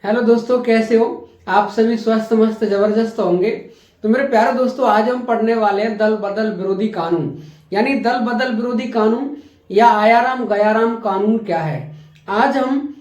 Hello दोस्तों, कैसे हो आप सभी? स्वस्थ मस्त जबरदस्त होंगे। तो मेरे प्यारे दोस्तों, आज हम पढ़ने वाले हैं दल बदल विरोधी कानून। यानी दल बदल विरोधी कानून या आयाराम गयाराम कानून क्या है। आज हम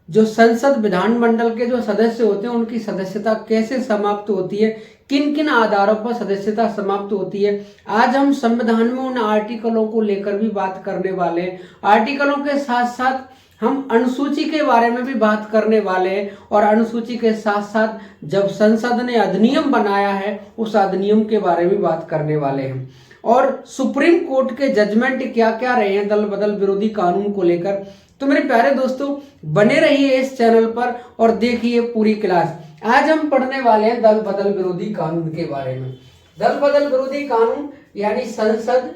जो संसद विधानमंडल के जो सदस्य होते हैं उनकी सदस्यता कैसे समाप्त होती है, किन किन आधारों पर सदस्यता समाप्त होती है, आज हम संविधान में उन आर्टिकलों को लेकर भी बात करने वाले हैं। आर्टिकलों के साथ साथ हम अनुसूची के बारे में भी बात करने वाले हैं और अनुसूची के साथ साथ जब संसद ने अधिनियम बनाया है उस अधिनियम के बारे में बात करने वाले हैं और सुप्रीम कोर्ट के जजमेंट क्या क्या रहे हैं दल बदल विरोधी कानून को लेकर। तो मेरे प्यारे दोस्तों, बने रहिए इस चैनल पर और देखिए पूरी क्लास। आज हम पढ़ने वाले हैं दल बदल विरोधी कानून के बारे में। दल बदल विरोधी कानून यानी संसद,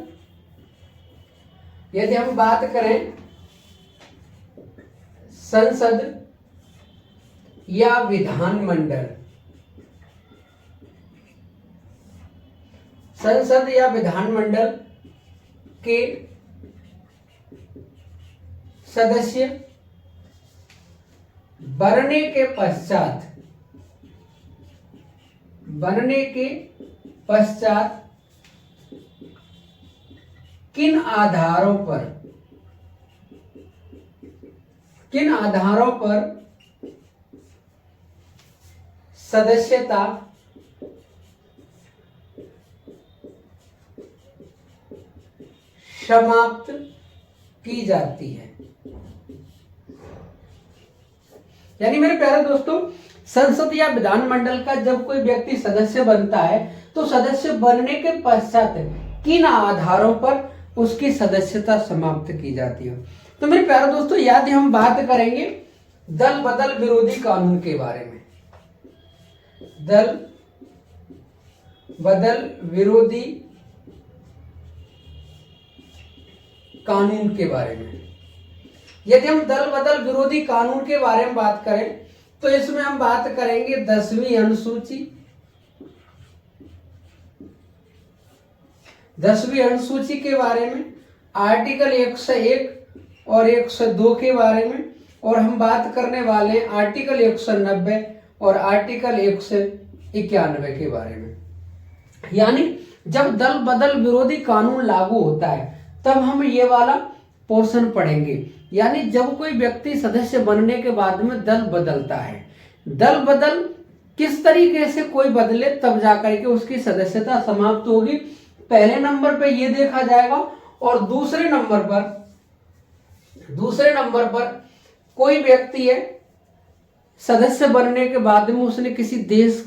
यदि हम बात करें संसद या विधानमंडल, संसद या विधानमंडल के सदस्य बनने के पश्चात किन आधारों पर सदस्यता समाप्त की जाती है। यानी मेरे प्यारे दोस्तों, संसद या विधानमंडल का जब कोई व्यक्ति सदस्य बनता है तो सदस्य बनने के पश्चात किन आधारों पर उसकी सदस्यता समाप्त की जाती है। तो मेरे प्यारे दोस्तों, यदि हम बात करेंगे दल बदल विरोधी कानून के बारे में, दल बदल विरोधी कानून के बारे में, यदि हम दल बदल विरोधी कानून के बारे में बात करें तो इसमें हम बात करेंगे 10वीं अनुसूची, 10वीं अनुसूची के बारे में, आर्टिकल 101 और 102 के बारे में, और हम बात करने वाले हैं आर्टिकल 190 और आर्टिकल 191 के बारे में। यानी जब दल बदल विरोधी कानून लागू होता है तब हम ये वाला पोर्शन पढ़ेंगे। यानी जब कोई व्यक्ति सदस्य बनने के बाद में दल बदलता है, दल बदल किस तरीके से कोई बदले तब जाकर के उसकी सदस्यता समाप्त होगी। पहले नंबर पे ये देखा जाएगा और दूसरे नंबर पर कोई व्यक्ति है सदस्य बनने के बाद में उसने किसी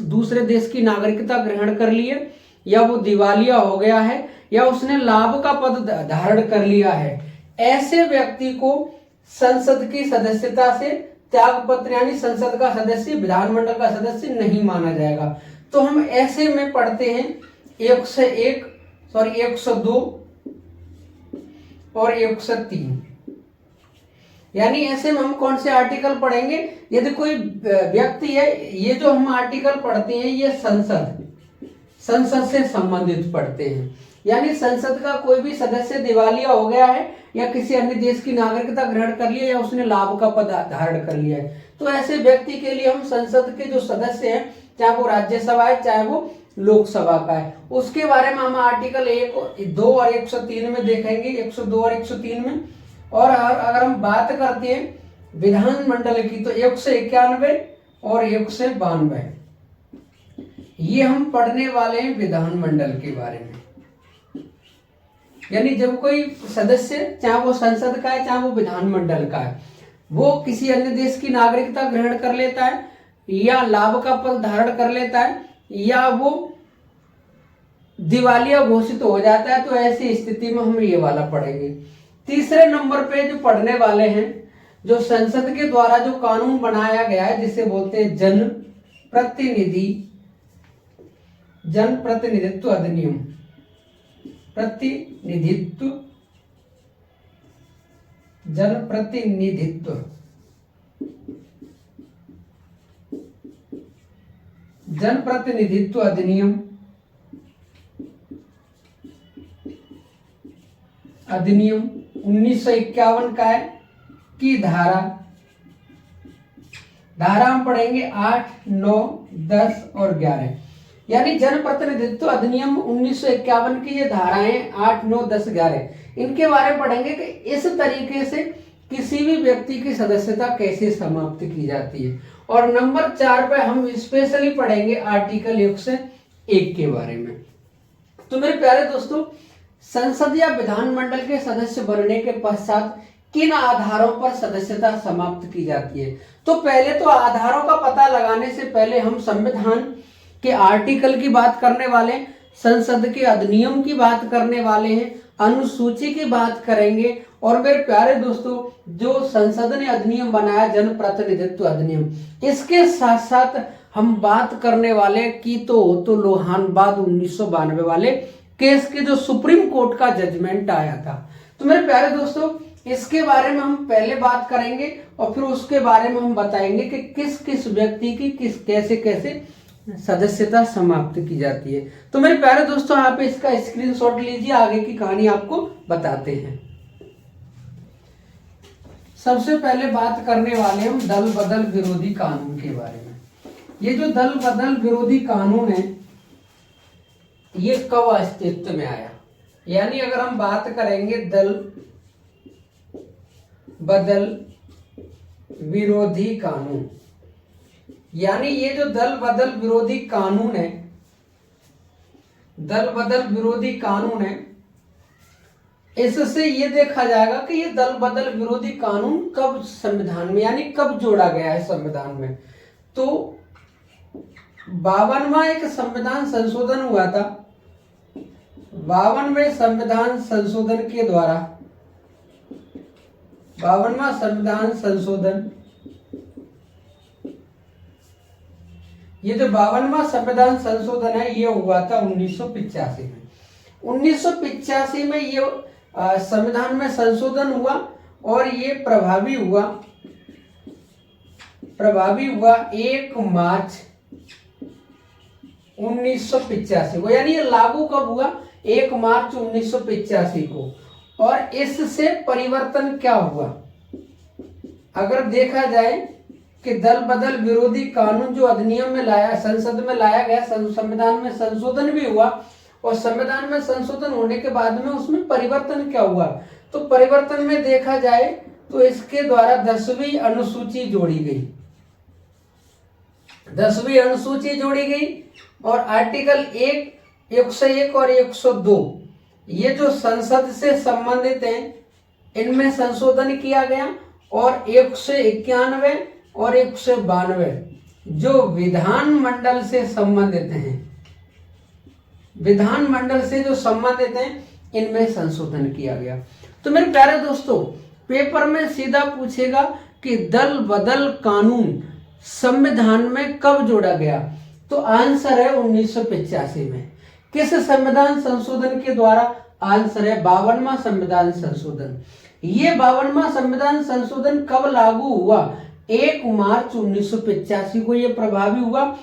दूसरे देश की नागरिकता ग्रहण कर ली है, या वो दिवालिया हो गया है, या उसने लाभ का पद धारण कर लिया है, ऐसे व्यक्ति को संसद की सदस्यता से त्याग पत्र यानी संसद का सदस्य, विधानमंडल का सदस्य नहीं माना जाएगा। तो हम ऐसे में पढ़ते हैं 102 और 103। यानी ऐसे में हम कौन से आर्टिकल पढ़ेंगे? यदि कोई व्यक्ति है, ये जो हम आर्टिकल पढ़ते हैं ये संसद से संबंधित पढ़ते हैं। यानी संसद का कोई भी सदस्य दिवालिया हो गया है, या किसी अन्य देश की नागरिकता ग्रहण कर लिया, या उसने लाभ का पद धारण कर लिया है, तो ऐसे व्यक्ति के लिए हम संसद के जो सदस्य हैं, चाहे वो राज्यसभा है चाहे वो लोकसभा का है, उसके बारे में हम आर्टिकल 1, 2 और 103 में देखेंगे, 102 और 103 में। और अगर हम बात करते हैं विधानमंडल की तो 191 और 192 ये हम पढ़ने वाले हैं विधानमंडल के बारे में। यानी जब कोई सदस्य, चाहे वो संसद का है चाहे वो विधानमंडल का है, वो किसी अन्य देश की नागरिकता ग्रहण कर लेता है, या लाभ का पद धारण कर लेता है, या वो दिवालिया घोषित हो जाता है, तो ऐसी स्थिति में हम ये वाला पढ़ेंगे। तीसरे नंबर पे जो पढ़ने वाले हैं, जो संसद के द्वारा जो कानून बनाया गया है जिसे बोलते हैं जनप्रतिनिधित्व अधिनियम, जनप्रतिनिधित्व अधिनियम 1951 का है की धारा धारा हम पढ़ेंगे 8, 9, 10 और 11। यानी जनप्रतिनिधित्व अधिनियम 1951 की ये धाराएं 8, 9, 10, 11, इनके बारे में पढ़ेंगे कि इस तरीके से किसी भी व्यक्ति की सदस्यता कैसे समाप्त की जाती है। और नंबर 4 पे हम स्पेशली पढ़ेंगे आर्टिकल 101 के बारे में। तो मेरे प्यारे दोस्तों, संसद या विधानमंडल के सदस्य बनने के पश्चात किन आधारों पर सदस्यता समाप्त की जाती है? तो पहले तो आधारों का पता लगाने से पहले हम संविधान के आर्टिकल की बात करने वाले, संसद के अधिनियम की बात करने वाले हैं, अनुसूची की बात करेंगे। और मेरे प्यारे दोस्तों, जो संसद ने अधिनियम बनाया जनप्रतिनिधित्व अधिनियम, इसके साथ साथ हम बात करने वाले की तो लोहानबाद 1992 वाले केस के जो सुप्रीम कोर्ट का जजमेंट आया था। तो मेरे प्यारे दोस्तों, इसके बारे में हम पहले बात करेंगे और फिर उसके बारे में हम बताएंगे कि किस किस व्यक्ति की किस कैसे कैसे सदस्यता समाप्त की जाती है। तो मेरे प्यारे दोस्तों, आप इसका स्क्रीनशॉट लीजिए, आगे की कहानी आपको बताते हैं। सबसे पहले बात करने वाले हम दल बदल विरोधी कानून के बारे में। ये जो दल बदल विरोधी कानून है, ये कब अस्तित्व में आया? यानी अगर हम बात करेंगे दल बदल विरोधी कानून, यानी ये जो दल बदल विरोधी कानून है, दल बदल विरोधी कानून है, इससे ये देखा जाएगा कि ये दल बदल विरोधी कानून कब संविधान में, यानी कब जोड़ा गया है संविधान में। तो 52वां एक संविधान संशोधन हुआ था। 52वें संविधान संशोधन के द्वारा, 52वां संविधान संशोधन, ये जो 52वां संविधान संशोधन है, ये हुआ था 1985 में। 1985 में ये संविधान में संशोधन हुआ और ये प्रभावी हुआ 1 मार्च 1985 को। यानी ये लागू कब हुआ? 1 मार्च 1985 को। और इससे परिवर्तन क्या हुआ? अगर देखा जाए कि दल बदल विरोधी कानून जो अधिनियम में लाया, संसद में लाया गया, संविधान में संशोधन भी हुआ, और संविधान में संशोधन होने के बाद में उसमें परिवर्तन क्या हुआ? तो परिवर्तन में देखा जाए तो इसके द्वारा 10वीं अनुसूची जोड़ी गई, 10वीं अनुसूची जोड़ी गई। और आर्टिकल 1, 101 और 102 ये जो संसद से संबंधित हैं, इनमें संशोधन किया गया। और 191 और 192 जो विधानमंडल से संबंधित हैं, विधानमंडल से जो संबंधित हैं, इनमें संशोधन किया गया। तो मेरे प्यारे दोस्तों, पेपर में सीधा पूछेगा कि दल बदल कानून संविधान में कब जोड़ा गया? तो आंसर है 1985 में। किस संविधान संशोधन के द्वारा? आंसर है 52वां संविधान संशोधन। ये 52वां संविधान संशोधन कब लागू हुआ? 1 मार्च 1985 को ये प्रभावी हुआ।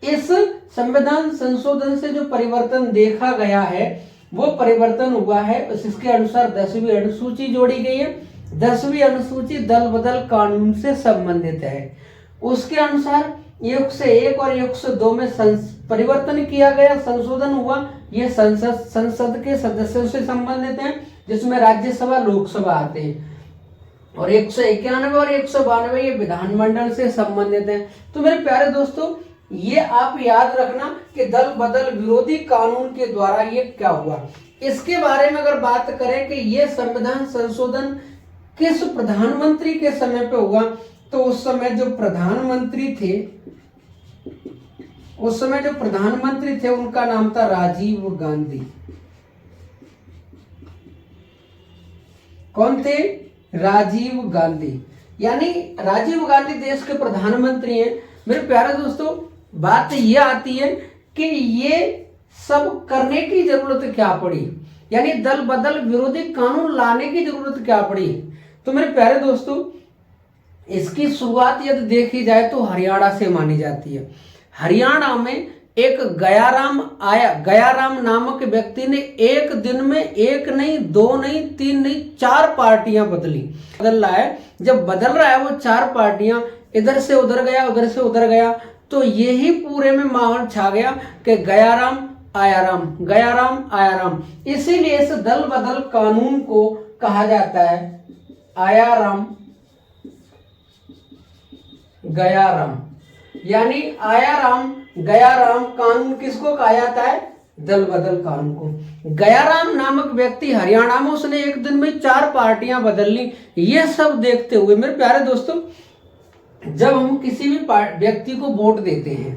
इस संविधान संशोधन से जो परिवर्तन देखा गया है, वो परिवर्तन हुआ है, इसके अनुसार 10वीं अनुसूची जोड़ी गई है। 10वीं अनुसूची दल बदल कानून से संबंधित है। उसके अनुसार 101 और 102 में परिवर्तन किया गया, संशोधन हुआ। ये संसद के सदस्यों से संबंधित है, जिसमें राज्यसभा लोकसभा आते हैं। और 191 और 192 ये विधानमंडल से संबंधित है। तो मेरे प्यारे दोस्तों, ये आप याद रखना कि दल बदल विरोधी कानून के द्वारा ये क्या हुआ। इसके बारे में अगर बात करें कि ये संविधान संशोधन किस प्रधानमंत्री के समय पे हुआ, तो उस समय जो प्रधानमंत्री थे उनका नाम था राजीव गांधी। कौन थे? राजीव गांधी। यानी राजीव गांधी देश के प्रधानमंत्री हैं। मेरे प्यारे दोस्तों, बात ये आती है कि ये सब करने की जरूरत क्या पड़ी, यानी दल बदल विरोधी कानून लाने की जरूरत क्या पड़ी? तो मेरे प्यारे दोस्तों, इसकी शुरुआत यदि देखी जाए तो हरियाणा से मानी जाती है। हरियाणा में एक गयाराम नामक व्यक्ति ने एक दिन में 1 नहीं, 2 नहीं, 3 नहीं, 4 पार्टियां बदल रहा है। जब बदल रहा है वो 4 पार्टियां, इधर से उधर गया, उधर से उधर गया, तो यही पूरे में माहौल छा गया कि गया राम आया राम, गया राम आया राम। इसीलिए इस दल बदल कानून को कहा जाता है आया राम गया राम। यानी आया राम गया राम कानून किसको कहा जाता है? दल बदल कानून को। गया राम नामक व्यक्ति हरियाणा में, उसने एक दिन में 4 पार्टियां बदल ली। ये सब देखते हुए मेरे प्यारे दोस्तों, जब हम किसी भी व्यक्ति को वोट देते हैं,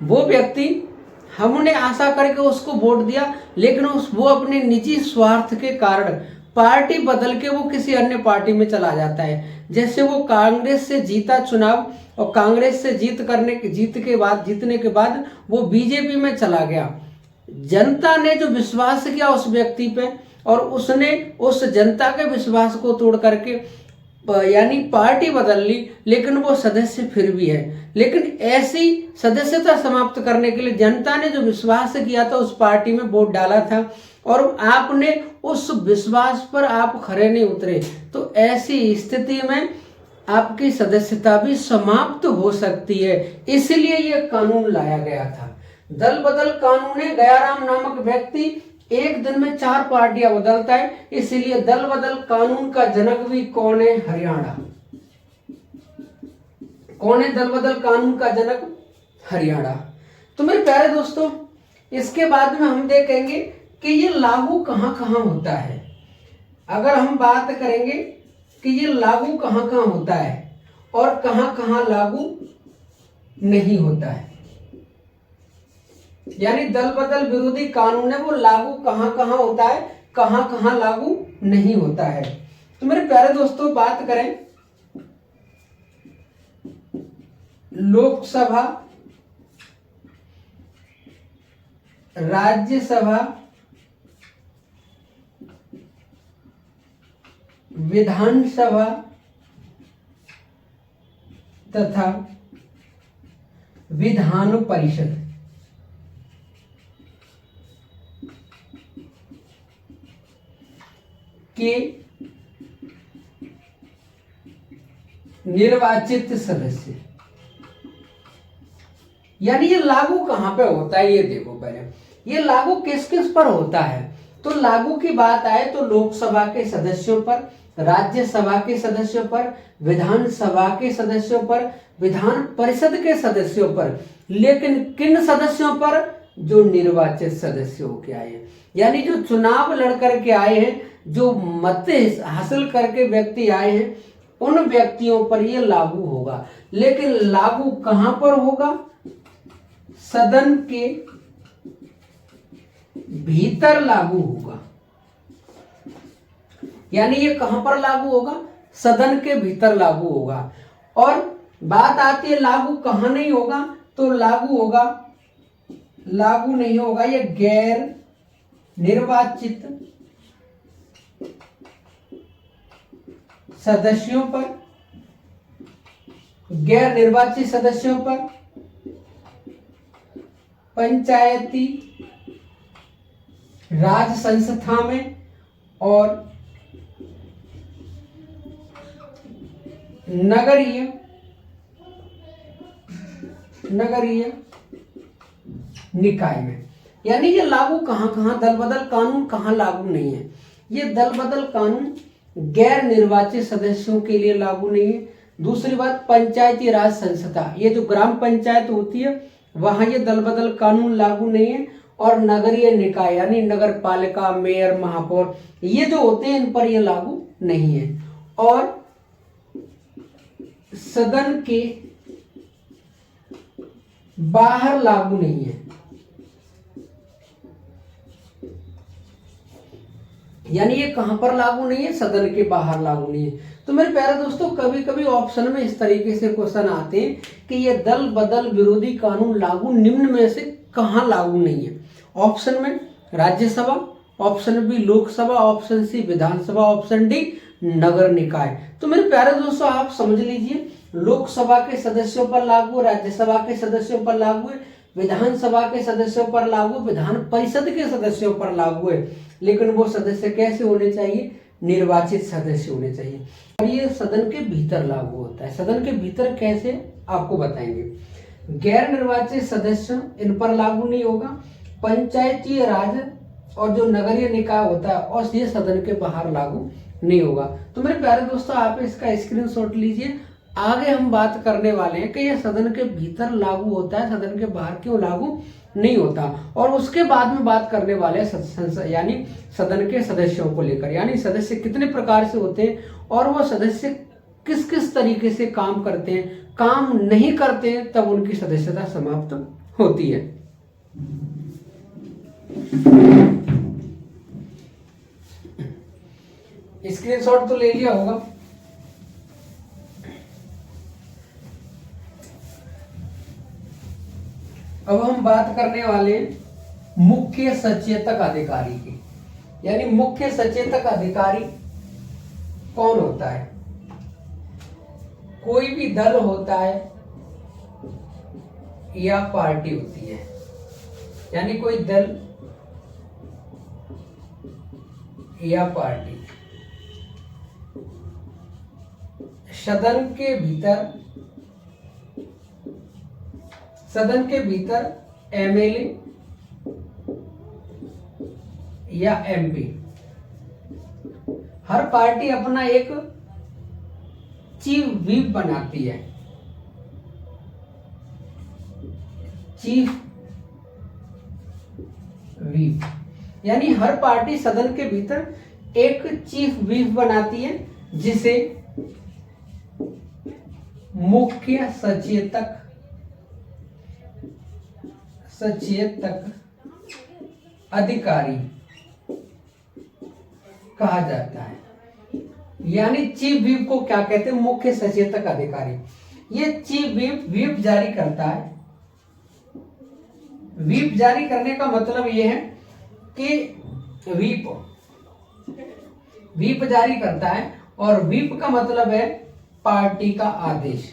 वो व्यक्ति हमने आशा करके उसको वोट दिया, लेकिन वो अपने निजी स्वार्थ के कारण पार्टी बदल के वो किसी अन्य पार्टी में चला जाता है। जैसे वो कांग्रेस से जीता चुनाव, और कांग्रेस से जीतने के बाद वो बीजेपी में चला गया। जनता ने जो विश्वास किया उस व्यक्ति पे, और उसने उस जनता के विश्वास को तोड़ करके यानी पार्टी बदल ली, लेकिन वो सदस्य फिर भी है। लेकिन ऐसी सदस्यता समाप्त करने के लिए जनता ने जो विश्वास किया था उस पार्टी में वोट डाला था, और आपने उस विश्वास पर आप खरे नहीं उतरे, तो ऐसी स्थिति में आपकी सदस्यता भी समाप्त हो सकती है। इसलिए यह कानून लाया गया था। दल बदल कानून है। गया राम नामक व्यक्ति एक दिन में 4 पार्टियां बदलता है, इसलिए दल बदल कानून का जनक भी कौन है? हरियाणा। कौन है दल बदल कानून का जनक? हरियाणा। तो मेरे प्यारे दोस्तों, इसके बाद में हम देखेंगे कि ये लागू कहां कहां होता है। अगर हम बात करेंगे कि ये लागू कहां कहां होता है और कहां कहां लागू नहीं होता है, यानी दल बदल विरोधी कानून है, वो लागू कहां कहां होता है, कहां कहां लागू नहीं होता है। तो मेरे प्यारे दोस्तों, बात करें लोकसभा, राज्यसभा, विधानसभा तथा विधान परिषद के निर्वाचित सदस्य, यानी ये लागू कहां पे होता है, ये देखो पहले ये लागू किस किस पर होता है। तो लागू की बात आए तो लोकसभा के सदस्यों पर, राज्यसभा के सदस्यों पर, विधानसभा के सदस्यों पर, विधान परिषद के सदस्यों पर। लेकिन किन सदस्यों पर? जो निर्वाचित सदस्य होके आए हैं, यानी जो चुनाव लड़ करके आए हैं, जो मत हासिल करके व्यक्ति आए हैं, उन व्यक्तियों पर यह लागू होगा। लेकिन लागू कहां पर होगा? सदन के भीतर लागू होगा। यानी ये कहां पर लागू होगा? सदन के भीतर लागू होगा। और बात आती है लागू कहां नहीं होगा, तो लागू नहीं होगा ये गैर निर्वाचित सदस्यों पर, गैर निर्वाचित सदस्यों पर, पंचायती राज संस्था में और नगरीय निकाय में। यानी ये लागू कहां कहां, दल बदल कानून कहां लागू नहीं है? ये दल बदल कानून गैर निर्वाचित सदस्यों के लिए लागू नहीं है। दूसरी बात, पंचायती राज संस्था, ये जो ग्राम पंचायत होती है वहां ये दल बदल कानून लागू नहीं है। और नगरीय निकाय यानी नगर पालिका, मेयर, महापौर, ये जो होते हैं इन पर ये लागू नहीं है। और सदन के बाहर लागू नहीं है, यानी ये कहां पर लागू नहीं है? सदन के बाहर लागू नहीं है। तो मेरे प्यारे दोस्तों, कभी कभी ऑप्शन में इस तरीके से क्वेश्चन आते हैं कि ये दल बदल विरोधी कानून लागू निम्न में से कहां लागू नहीं है। ऑप्शन में Rajya Sabha, option B Lok Sabha, option C Vidhan Sabha, option D नगर निकाय। तो मेरे प्यारे दोस्तों, आप समझ लीजिए, लोकसभा के सदस्यों पर लागू, राज्यसभा के सदस्यों पर लागू है, विधानसभा के सदस्यों पर लागू, विधान परिषद के सदस्यों पर लागू है। लेकिन वो सदस्य कैसे होने चाहिए? निर्वाचित सदस्य होने चाहिए। और ये सदन के भीतर लागू होता है। सदन के भीतर कैसे, आपको बताएंगे। गैर निर्वाचित सदस्य इन पर लागू नहीं होगा। पंचायती राज और जो नगरीय निकाय होता है और ये सदन के बाहर लागू नहीं होगा। तो मेरे प्यारे दोस्तों, आप इसका स्क्रीनशॉट लीजिए। आगे हम बात करने वाले हैं कि यह सदन के भीतर लागू होता है, सदन के बाहर क्यों लागू नहीं होता। और उसके बाद में बात करने वाले यानी सदन के सदस्यों को लेकर, यानी सदस्य कितने प्रकार से होते हैं और वो सदस्य किस किस तरीके से काम करते हैं, काम नहीं करते हैं तब उनकी सदस्यता समाप्त होती है। स्क्रीनशॉट तो ले लिया होगा। अब हम बात करने वाले मुख्य सचेतक अधिकारी की, यानी मुख्य सचेतक अधिकारी कौन होता है। कोई भी दल होता है या पार्टी होती है, यानी कोई दल या पार्टी सदन के भीतर एमएलए या एमपी, हर पार्टी अपना एक चीफ व्हिप बनाती है। चीफ व्हिप यानी हर पार्टी सदन के भीतर एक चीफ व्हिप बनाती है, जिसे मुख्य सचेतक अधिकारी कहा जाता है। यानी चीफ व्हिप को क्या कहते हैं, मुख्य सचेतक अधिकारी। ये चीफ व्हिप जारी करता है। व्हिप जारी करने का मतलब यह है कि व्हिप जारी करता है, और व्हिप का मतलब है पार्टी का आदेश।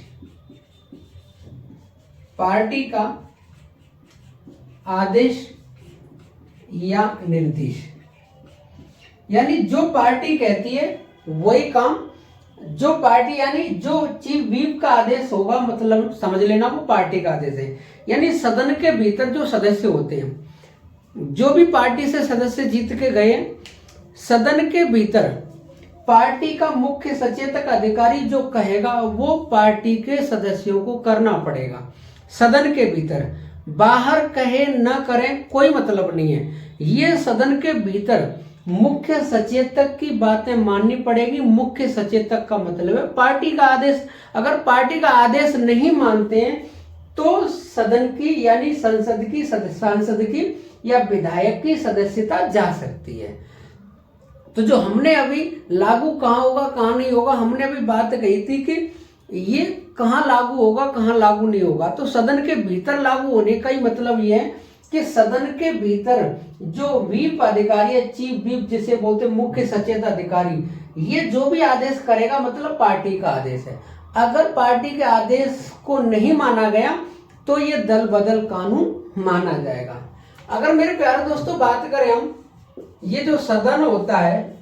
पार्टी का आदेश या निर्देश, यानी जो पार्टी कहती है वही काम, जो पार्टी यानी जो चीफ व्हिप का आदेश होगा, मतलब समझ लेना वो पार्टी का आदेश है। यानी सदन के भीतर जो सदस्य होते हैं, जो भी पार्टी से सदस्य जीत के गए, सदन के भीतर पार्टी का मुख्य सचेतक अधिकारी जो कहेगा वो पार्टी के सदस्यों को करना पड़ेगा। सदन के भीतर, बाहर कहे न करें कोई मतलब नहीं है। ये सदन के भीतर मुख्य सचेतक की बातें माननी पड़ेगी। मुख्य सचेतक का मतलब है पार्टी का आदेश। अगर पार्टी का आदेश नहीं मानते हैं तो सदन की यानी सांसद की या विधायक की सदस्यता जा सकती है। तो जो हमने अभी लागू कहाँ होगा कहाँ नहीं होगा, हमने अभी बात कही थी कि ये कहाँ लागू होगा कहाँ लागू नहीं होगा। तो सदन के भीतर लागू होने का ही मतलब ये है कि सदन के भीतर जो व्हिप अधिकारी है, चीफ व्हिप जिसे बोलते हैं मुख्य सचेतक अधिकारी, ये जो भी आदेश करेगा मतलब पार्टी का आदेश है। अगर पार्टी के आदेश को नहीं माना गया तो ये दल बदल कानून माना जाएगा। अगर मेरे प्यारे दोस्तों बात करें हम, ये जो सदन होता है,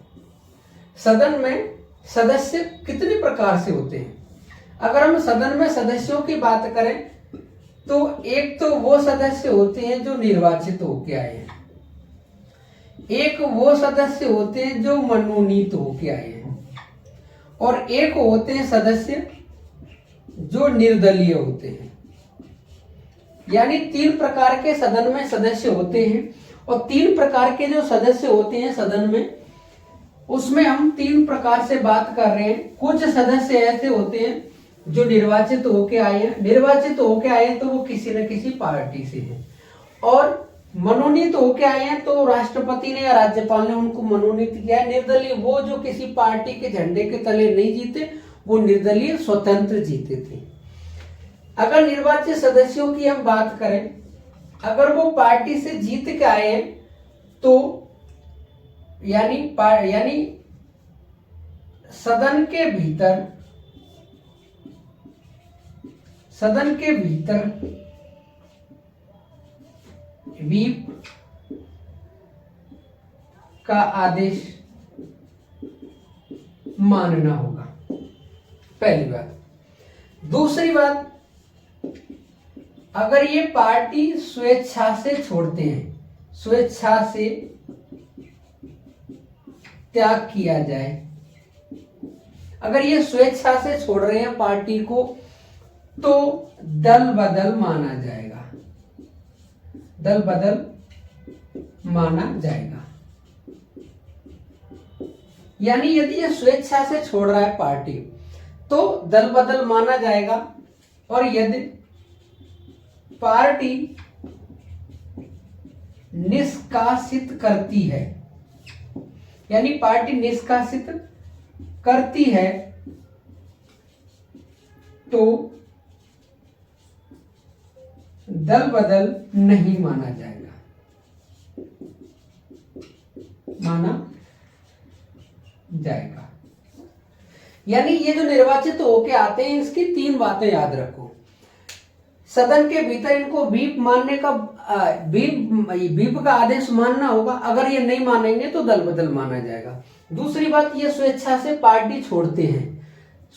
सदन में सदस्य कितने प्रकार से होते हैं। अगर हम सदन में सदस्यों की बात करें तो एक तो वो सदस्य होते हैं जो निर्वाचित होके आए हैं, एक वो सदस्य होते हैं जो मनोनीत होके आए हैं, और एक होते हैं सदस्य जो निर्दलीय होते हैं। यानी 3 प्रकार के सदन में सदस्य होते हैं, और 3 प्रकार के जो सदस्य होते हैं सदन में, उसमें हम 3 प्रकार से बात कर रहे हैं। कुछ सदस्य ऐसे होते हैं जो निर्वाचित होके आए हैं। निर्वाचित होके आए हैं तो वो किसी न किसी पार्टी से हैं, और मनोनीत होके आए हैं तो राष्ट्रपति ने या राज्यपाल ने उनको मनोनीत किया है। निर्दलीय वो जो किसी पार्टी के झंडे के तले नहीं जीते, वो निर्दलीय स्वतंत्र जीते थे। अगर निर्वाचित सदस्यों की हम बात करें, अगर वो पार्टी से जीत के आए हैं तो यानी सदन के भीतर व्हिप का आदेश मानना होगा, पहली बात। दूसरी बात, अगर ये पार्टी स्वेच्छा से छोड़ते हैं, स्वेच्छा से त्याग किया जाए, अगर ये स्वेच्छा से छोड़ रहे हैं पार्टी को, तो दल बदल माना जाएगा, दल बदल माना जाएगा। यानी यदि ये स्वेच्छा से छोड़ रहा है पार्टी तो दल बदल माना जाएगा, और यदि पार्टी निष्कासित करती है, यानी पार्टी निष्कासित करती है, तो दल बदल नहीं माना जाएगा, माना जाएगा। यानी ये जो निर्वाचित होके आते हैं, इसकी 3 बातें याद रखो। सदन के भीतर इनको व्हीप मानने का, व्हीप का आदेश मानना होगा, अगर ये नहीं मानेंगे तो दल बदल माना जाएगा। दूसरी बात, ये स्वेच्छा से पार्टी छोड़ते हैं,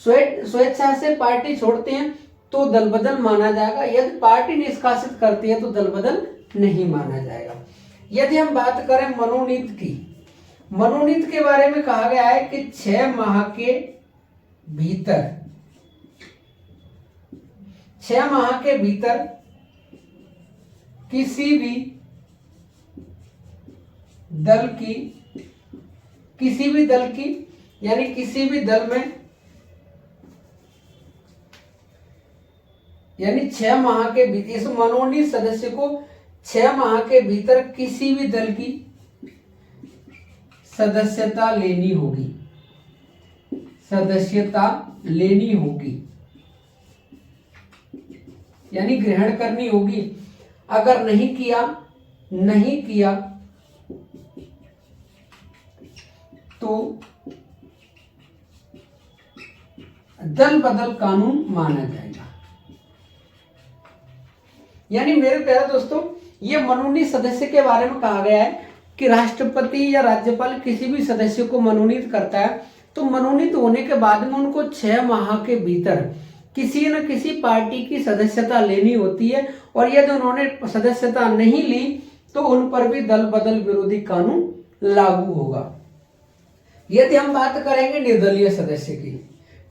स्वेच्छा से पार्टी छोड़ते हैं तो दल बदल माना जाएगा। यदि पार्टी निष्कासित करती है तो दल बदल नहीं माना जाएगा। यदि हम बात करें मनोनीत की, मनोनीत के बारे में कहा गया है कि 6 माह के भीतर, 6 माह के भीतर किसी भी दल की, यानी किसी भी दल में, यानी 6 माह के भीतर इस मनोनीत सदस्य को 6 माह के भीतर किसी भी दल की सदस्यता लेनी होगी, सदस्यता लेनी होगी, यानी ग्रहण करनी होगी। अगर नहीं किया तो दल बदल कानून माना जाएगा। यानी मेरे प्यारे दोस्तों, ये मनोनीत सदस्य के बारे में कहा गया है कि राष्ट्रपति या राज्यपाल किसी भी सदस्य को मनोनीत करता है, तो मनोनीत होने के बाद में उनको 6 माह के भीतर किसी न किसी पार्टी की सदस्यता लेनी होती है, और यदि उन्होंने सदस्यता नहीं ली तो उन पर भी दल बदल विरोधी कानून लागू होगा। यदि हम बात करेंगे निर्दलीय सदस्य की,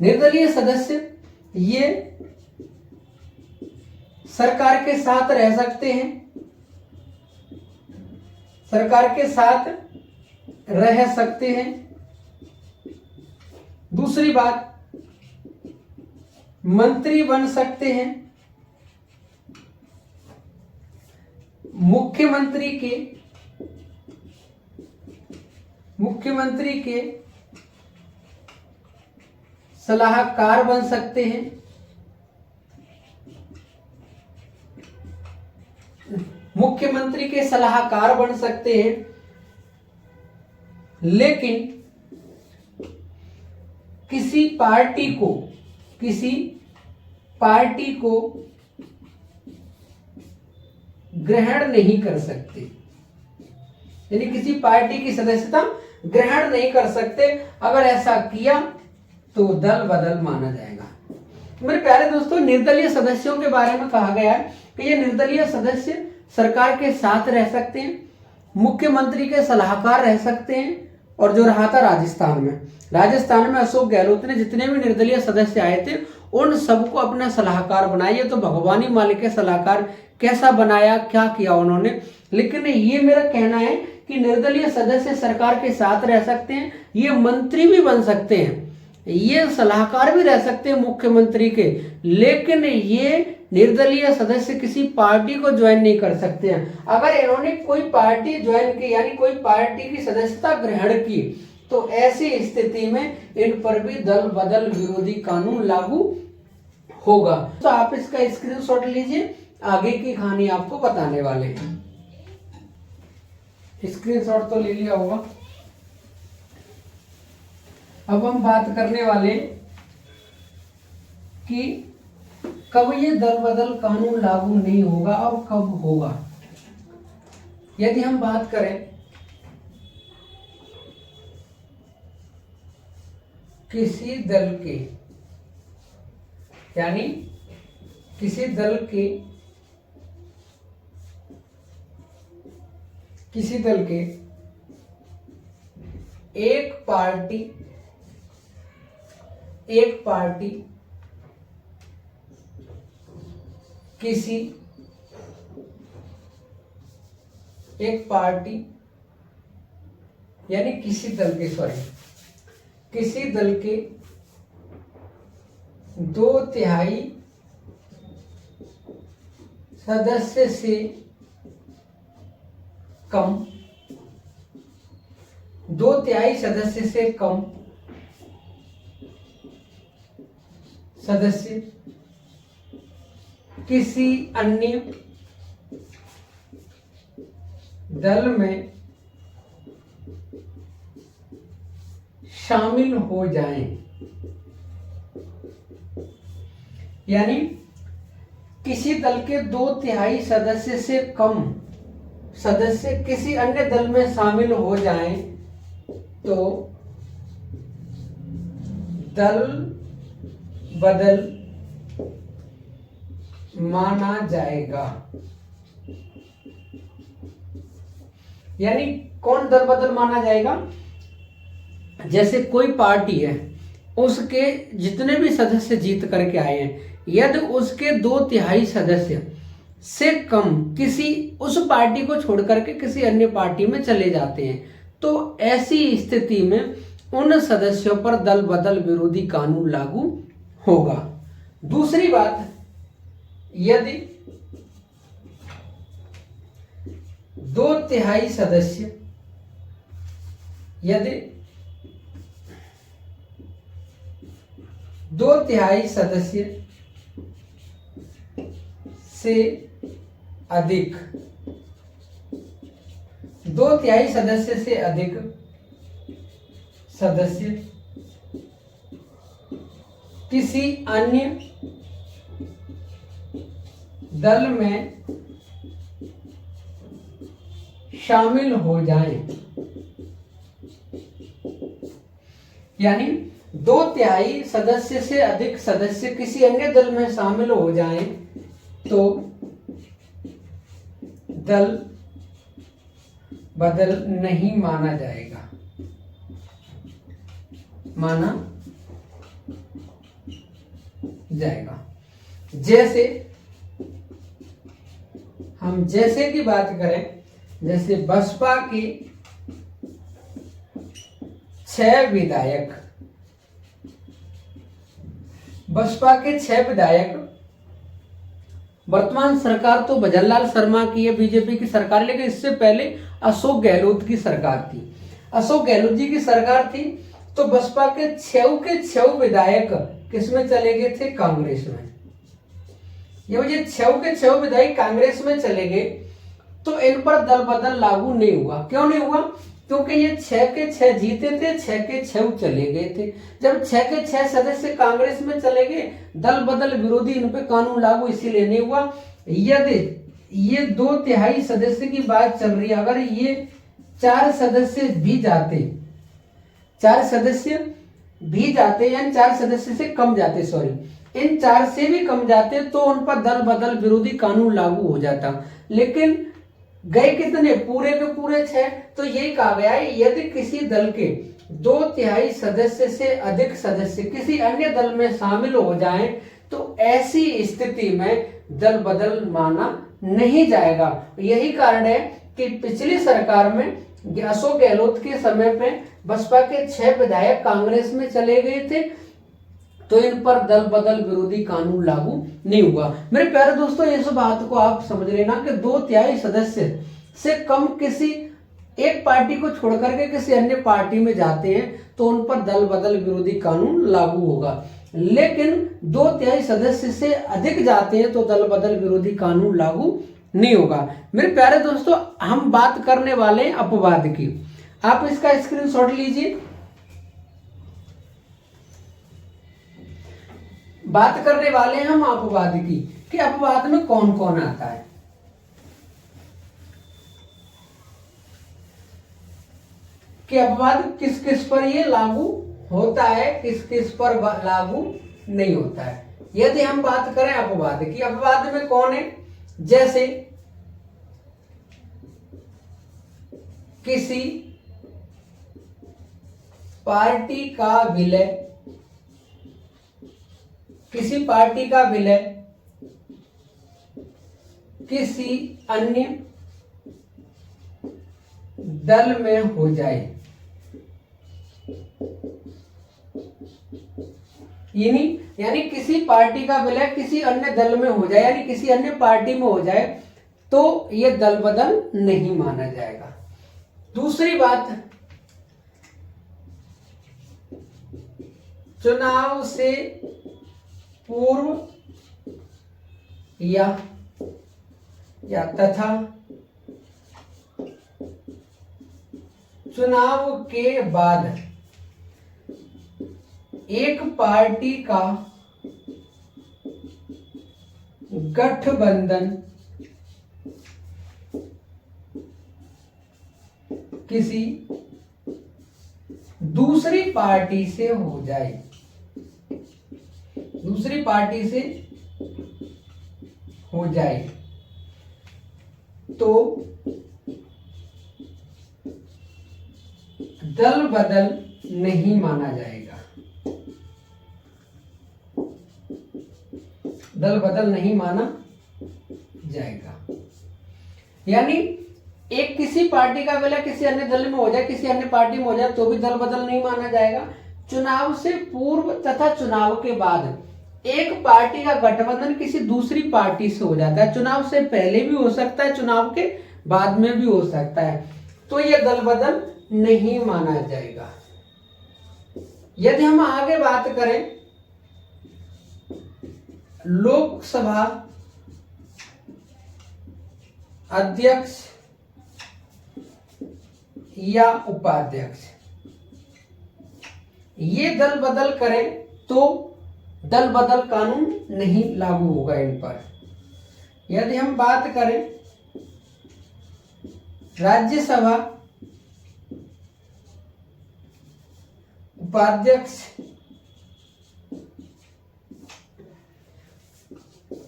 निर्दलीय सदस्य ये सरकार के साथ रह सकते हैं, सरकार के साथ रह सकते हैं। दूसरी बात, मंत्री बन सकते हैं, मुख्यमंत्री के सलाहकार बन सकते हैं, मुख्यमंत्री के सलाहकार बन सकते हैं, लेकिन किसी पार्टी को ग्रहण नहीं कर सकते, यानी किसी पार्टी की सदस्यता ग्रहण नहीं कर सकते। अगर ऐसा किया तो दल बदल माना जाएगा। मेरे प्यारे दोस्तों, निर्दलीय सदस्यों के बारे में कहा गया है कि ये निर्दलीय सदस्य सरकार के साथ रह सकते हैं, मुख्यमंत्री के सलाहकार रह सकते हैं, और जो रहा था राजस्थान में अशोक गहलोत ने जितने भी निर्दलीय सदस्य आए थे उन सबको अपना सलाहकार बनाया। तो भगवानी मालिक के सलाहकार कैसा बनाया, क्या किया उन्होंने, लेकिन ये मेरा कहना है कि निर्दलीय सदस्य सरकार के साथ रह सकते हैं, ये मंत्री भी बन सकते हैं, ये सलाहकार भी रह सकते हैं मुख्यमंत्री के, लेकिन ये निर्दलीय सदस्य किसी पार्टी को ज्वाइन नहीं कर सकते हैं। अगर इन्होंने कोई पार्टी ज्वाइन की, यानी कोई पार्टी की सदस्यता ग्रहण की, तो ऐसी स्थिति में इन पर भी दल बदल विरोधी कानून लागू होगा। तो आप इसका स्क्रीनशॉट लीजिए, आगे की कहानी आपको बताने वाले हैं। स्क्रीनशॉट तो ले लिया होगा। अब हम बात करने वाले कि कब ये दल बदल कानून लागू नहीं होगा और कब होगा। यदि हम बात करें किसी दल के, यानी किसी दल के एक पार्टी यानी किसी दल के 2/3 सदस्य से कम, 2/3 सदस्य से कम सदस्य किसी अन्य दल में शामिल हो जाएं, यानी किसी दल के 2/3 सदस्य से कम सदस्य किसी अन्य दल में शामिल हो जाएं तो दल बदल माना जाएगा। यानी कौन दल बदल माना जाएगा? जैसे कोई पार्टी है, उसके जितने भी सदस्य जीत करके आए हैं, यदि उसके 2/3 सदस्य से कम किसी उस पार्टी को छोड़ करके किसी अन्य पार्टी में चले जाते हैं, तो ऐसी स्थिति में उन सदस्यों पर दल बदल विरोधी कानून लागू होगा। दूसरी बात, यदि 2/3 सदस्य से अधिक 2/3 सदस्य से अधिक सदस्य किसी अन्य दल में शामिल हो जाएं, यानी 2/3 सदस्य से अधिक सदस्य किसी अन्य दल में शामिल हो जाएं तो दल बदल नहीं माना जाएगा। जैसे हम की बात करें, जैसे बसपा के 6 विधायक वर्तमान सरकार तो भजनलाल शर्मा की है, बीजेपी की सरकार, लेकिन इससे पहले अशोक गहलोत की सरकार थी। अशोक गहलोत जी की सरकार थी तो बसपा के 6 विधायक किसमें चले गए थे? कांग्रेस में। ये 6 विधायक कांग्रेस में चले गए तो इन पर दल बदल लागू नहीं हुआ। क्यों नहीं हुआ? क्योंकि ये 6 जीते थे, 6 चले गए थे। जब 6 सदस्य कांग्रेस में चले गए, दल बदल विरोधी इन पे कानून लागू इसीलिए नहीं हुआ। यदि ये 2/3 सदस्य की बात चल रही है, अगर ये 4 सदस्य भी जाते यानी 4 सदस्य से कम जाते, इन 4 से भी कम जाते तो उन पर दल बदल विरोधी कानून लागू हो जाता। लेकिन गए कितने? पूरे के पूरे 6। तो यही कहा गया है, यदि किसी दल के 2/3 सदस्य से अधिक सदस्य किसी अन्य दल में शामिल हो जाएं तो ऐसी स्थिति में दल बदल माना नहीं जाएगा। यही कारण है कि पिछली सरकार में अशोक गहलोत के समय पे बसपा के 6 विधायक कांग्रेस में चले गए थे तो इन पर दल बदल विरोधी कानून लागू नहीं हुआ। मेरे प्यारे दोस्तों, इस बात को आप समझ लेना कि 2/3 सदस्य से कम किसी एक पार्टी को छोड़ करके किसी अन्य पार्टी में जाते हैं तो उन पर दल बदल विरोधी कानून लागू होगा। लेकिन 2/3 सदस्य से अधिक जाते हैं तो दल बदल विरोधी कानून लागू नहीं होगा। मेरे प्यारे दोस्तों, हम बात करने वाले हैं अपवाद की। आप इसका स्क्रीनशॉट लीजिए। बात करने वाले हैं हम अपवाद की कि अपवाद में कौन कौन आता है। कि अपवाद किस किस पर ये लागू होता है, किस किस पर लागू नहीं होता है। यदि हम बात करें अपवाद की, अपवाद में कौन है? जैसे किसी पार्टी का विलय, किसी पार्टी का विलय किसी अन्य दल में हो जाए, यानी किसी पार्टी का विलय किसी अन्य दल में हो जाए, यानी किसी अन्य पार्टी में हो जाए, तो यह दल बदल नहीं माना जाएगा। दूसरी बात, चुनाव से पूर्व या तथा चुनाव के बाद एक पार्टी का गठबंधन किसी दूसरी पार्टी से हो जाए, दूसरी पार्टी से हो जाए, तो दल बदल नहीं माना जाएगा, दल बदल नहीं माना जाएगा। यानी एक किसी पार्टी का विलय किसी अन्य दल में हो जाए, किसी अन्य पार्टी में हो जाए, तो भी दल बदल नहीं माना जाएगा। चुनाव से पूर्व तथा चुनाव के बाद एक पार्टी का गठबंधन किसी दूसरी पार्टी से हो जाता है, चुनाव से पहले भी हो सकता है, चुनाव के बाद में भी हो सकता है, तो यह दल बदल नहीं माना जाएगा। यदि हम आगे बात करें लोकसभा अध्यक्ष या उपाध्यक्ष, ये दल बदल करें तो दल बदल कानून नहीं लागू होगा इन पर। यदि हम बात करें राज्यसभा उपाध्यक्ष,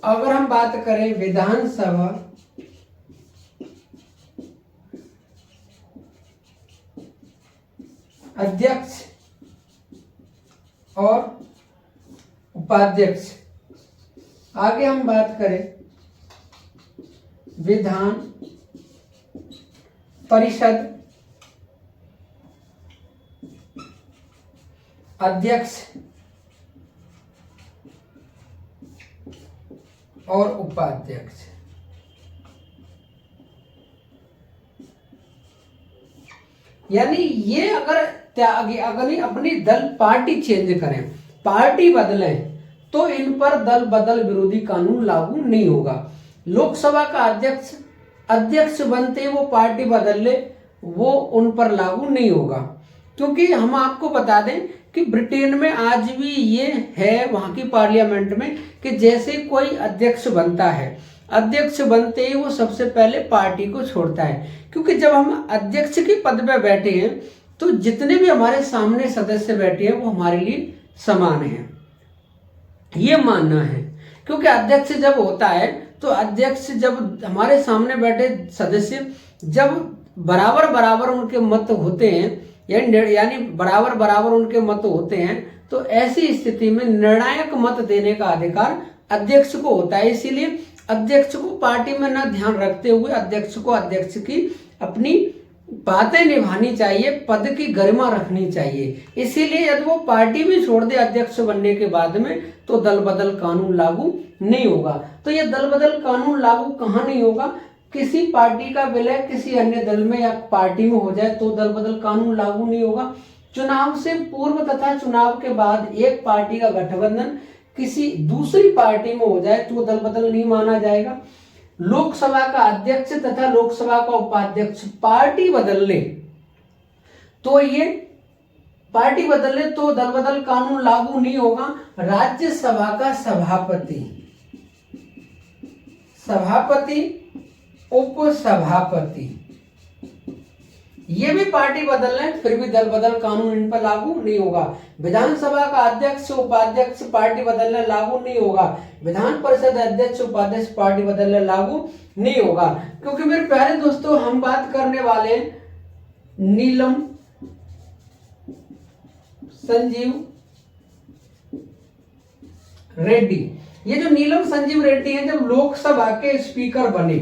अगर हम बात करें विधानसभा अध्यक्ष और उपाध्यक्ष, आगे हम बात करें विधान परिषद अध्यक्ष और उपाध्यक्ष, यानी ये अगर अपनी दल पार्टी चेंज करें, पार्टी बदलें, तो इन पर दल बदल विरोधी कानून लागू नहीं होगा। लोकसभा का अध्यक्ष बनते वो पार्टी बदल ले, वो उन पर लागू नहीं होगा। क्योंकि हम आपको बता दें कि ब्रिटेन में आज भी ये है, वहां की पार्लियामेंट में, कि जैसे कोई अध्यक्ष बनता है, अध्यक्ष बनते ही वो सबसे पहले पार्टी को छोड़ता है। क्योंकि जब हम अध्यक्ष के पद पे बैठे हैं तो जितने भी हमारे सामने सदस्य बैठे हैं वो हमारे लिए समान हैं, ये मानना है। क्योंकि अध्यक्ष जब होता है तो अध्यक्ष जब हमारे सामने बैठे सदस्य जब बराबर उनके मत होते हैं, यानी बराबर उनके मत होते हैं, तो ऐसी स्थिति में निर्णायक मत देने का अधिकार अध्यक्ष को होता है। इसीलिए अध्यक्ष को पार्टी में न ध्यान रखते हुए अध्यक्ष को अध्यक्ष की अपनी बातें निभानी चाहिए, पद की गरिमा रखनी चाहिए। इसीलिए यदि वो पार्टी भी छोड़ दे अध्यक्ष बनने के बाद में, तो दल बदल कानून लागू नहीं होगा। तो ये दल बदल कानून लागू कहाँ नहीं होगा? किसी पार्टी का विलय किसी अन्य दल में या पार्टी में हो जाए तो दल बदल कानून लागू नहीं होगा। चुनाव से पूर्व तथा चुनाव के बाद एक पार्टी का गठबंधन किसी दूसरी पार्टी में हो जाए तो दल बदल नहीं माना जाएगा। लोकसभा का अध्यक्ष तथा लोकसभा का उपाध्यक्ष पार्टी बदल ले तो दल बदल कानून लागू नहीं होगा। राज्यसभा का सभापति उपसभापति ये भी पार्टी बदल रहे हैं, फिर भी दल बदल कानून इन पर लागू नहीं होगा। विधानसभा का अध्यक्ष उपाध्यक्ष पार्टी बदलने लागू नहीं होगा। विधान परिषद अध्यक्ष उपाध्यक्ष पार्टी बदलने लागू नहीं होगा। क्योंकि मेरे प्यारे दोस्तों, हम बात करने वाले नीलम संजीव रेड्डी। ये जो नीलम संजीव रेड्डी है, जब लोकसभा के स्पीकर बने,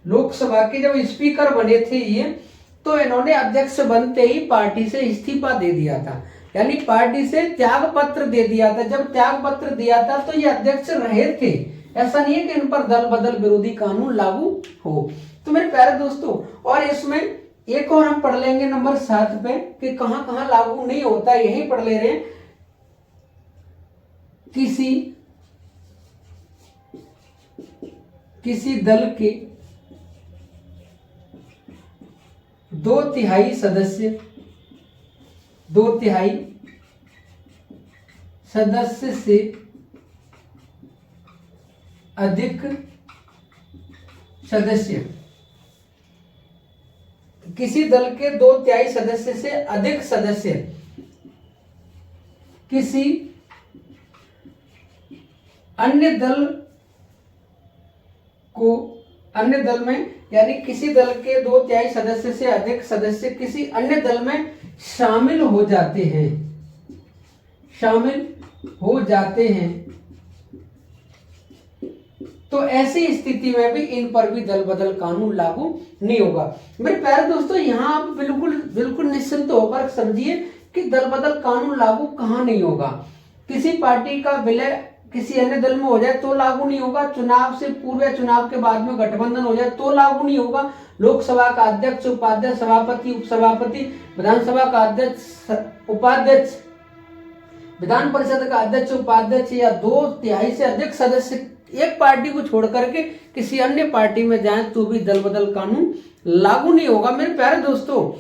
लोकसभा के जब स्पीकर बने थे ये, तो इन्होंने अध्यक्ष बनते ही पार्टी से इस्तीफा दे दिया था, यानी पार्टी से त्याग पत्र दे दिया था। जब त्याग पत्र दिया था तो ये अध्यक्ष रहे थे। ऐसा नहीं है कि इन पर दल बदल विरोधी कानून लागू हो। तो मेरे प्यारे दोस्तों, और इसमें एक और हम पढ़ लेंगे नंबर 7 पे कि कहां कहां लागू नहीं होता, यही पढ़ ले रहे हैं। किसी दल के 2/3 सदस्य से अधिक सदस्य, किसी दल के 2/3 सदस्य से अधिक सदस्य किसी अन्य दल में, यानी किसी दल के 2/3 सदस्य से अधिक सदस्य किसी अन्य दल में शामिल हो जाते हैं, तो ऐसी स्थिति में भी इन पर भी दल बदल कानून लागू नहीं होगा। मेरे प्यारे दोस्तों, यहाँ आप बिल्कुल निश्चिंत होकर समझिए कि दल बदल कानून लागू कहाँ नहीं होगा। किसी पार्टी का विलय किसी अन्य दल में हो जाए तो लागू नहीं होगा। चुनाव से पूर्व या चुनाव के बाद में गठबंधन हो जाए तो लागू नहीं होगा। लोकसभा का अध्यक्ष उपाध्यक्ष सभापति उपसभापति, विधानसभा का अध्यक्ष उपाध्यक्ष, विधान परिषद का अध्यक्ष उपाध्यक्ष या 2/3 से अधिक सदस्य एक पार्टी को छोड़ करके किसी अन्य पार्टी में जाएं तो भी दल बदल कानून लागू नहीं होगा। मेरे प्यारे दोस्तों,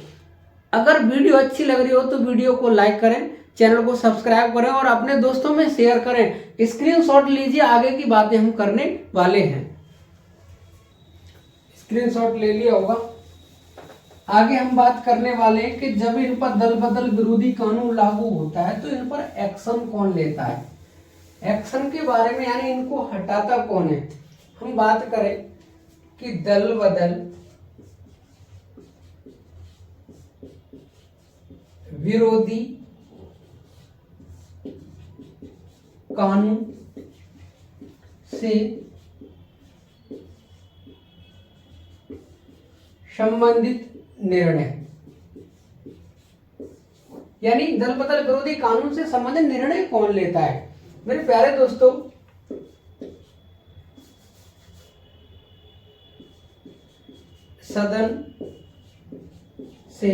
अगर वीडियो अच्छी लग रही हो तो वीडियो को लाइक करें, चैनल को सब्सक्राइब करें और अपने दोस्तों में शेयर करें। स्क्रीनशॉट लीजिए, आगे की बातें हम करने वाले हैं। स्क्रीनशॉट ले लिया होगा। आगे हम बात करने वाले हैं कि जब इन पर दल बदल विरोधी कानून लागू होता है तो इन पर एक्शन कौन लेता है, एक्शन के बारे में, यानी इनको हटाता कौन है। हम बात करें कि दल बदल विरोधी कानून से संबंधित निर्णय, यानी दल बदल विरोधी कानून से संबंधित निर्णय कौन लेता है। मेरे प्यारे दोस्तों, सदन से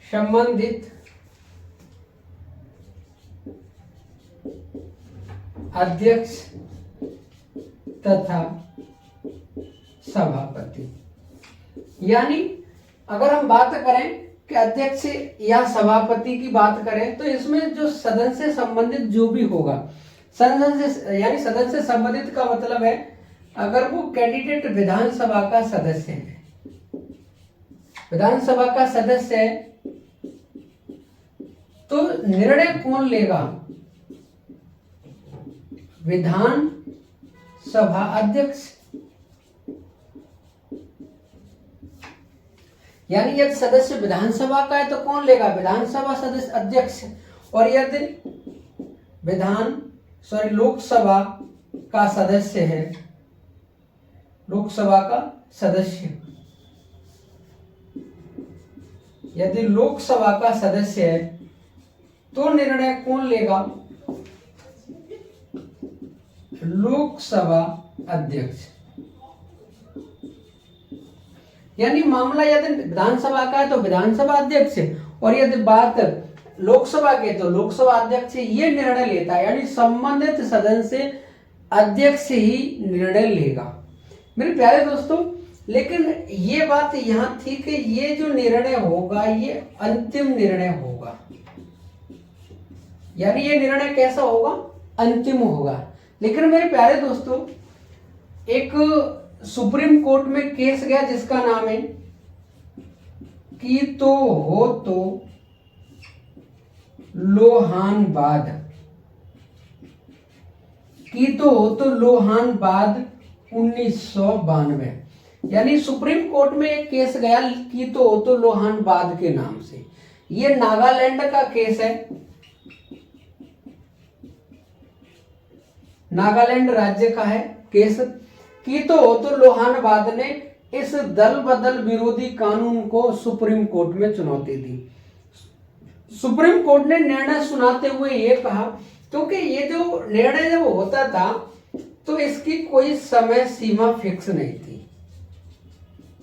संबंधित अध्यक्ष तथा सभापति, यानी अगर हम बात करें कि अध्यक्ष या सभापति की बात करें तो इसमें जो सदन से संबंधित जो भी होगा, सदन से, यानी सदन से संबंधित का मतलब है अगर वो कैंडिडेट विधानसभा का सदस्य है, विधानसभा का सदस्य है, तो निर्णय कौन लेगा, विधान सभा अध्यक्ष। यानी यदि सदस्य विधानसभा का है तो कौन लेगा, विधानसभा सदस्य अध्यक्ष। और यदि लोकसभा का सदस्य है, लोकसभा का सदस्य, यदि लोकसभा का सदस्य है तो निर्णय कौन लेगा, लोकसभा अध्यक्ष। यानी मामला यदि विधानसभा का है तो विधानसभा अध्यक्ष, और यदि बात लोकसभा के तो लोकसभा अध्यक्ष ये निर्णय लेता है, यानी संबंधित सदन से अध्यक्ष ही निर्णय लेगा। मेरे प्यारे दोस्तों, लेकिन ये बात यहां थी कि ये जो निर्णय होगा ये अंतिम निर्णय होगा, यानी ये निर्णय कैसा होगा, अंतिम होगा। लेकिन मेरे प्यारे दोस्तों, एक सुप्रीम कोर्ट में केस गया जिसका नाम है कीतो हो तो लोहानबाद, कीतो हो तो लोहानबाद 1992। यानी सुप्रीम कोर्ट में एक केस गया कीतो हो तो लोहानबाद के नाम से। ये नागालैंड का केस है, नागालैंड राज्य का है केस। कीतो हो तो लोहानबाद ने इस दल बदल विरोधी कानून को सुप्रीम कोर्ट में चुनौती दी। सुप्रीम कोर्ट ने निर्णय सुनाते हुए ये कहा, क्योंकि ये जो निर्णय जब होता था तो इसकी कोई समय सीमा फिक्स नहीं थी।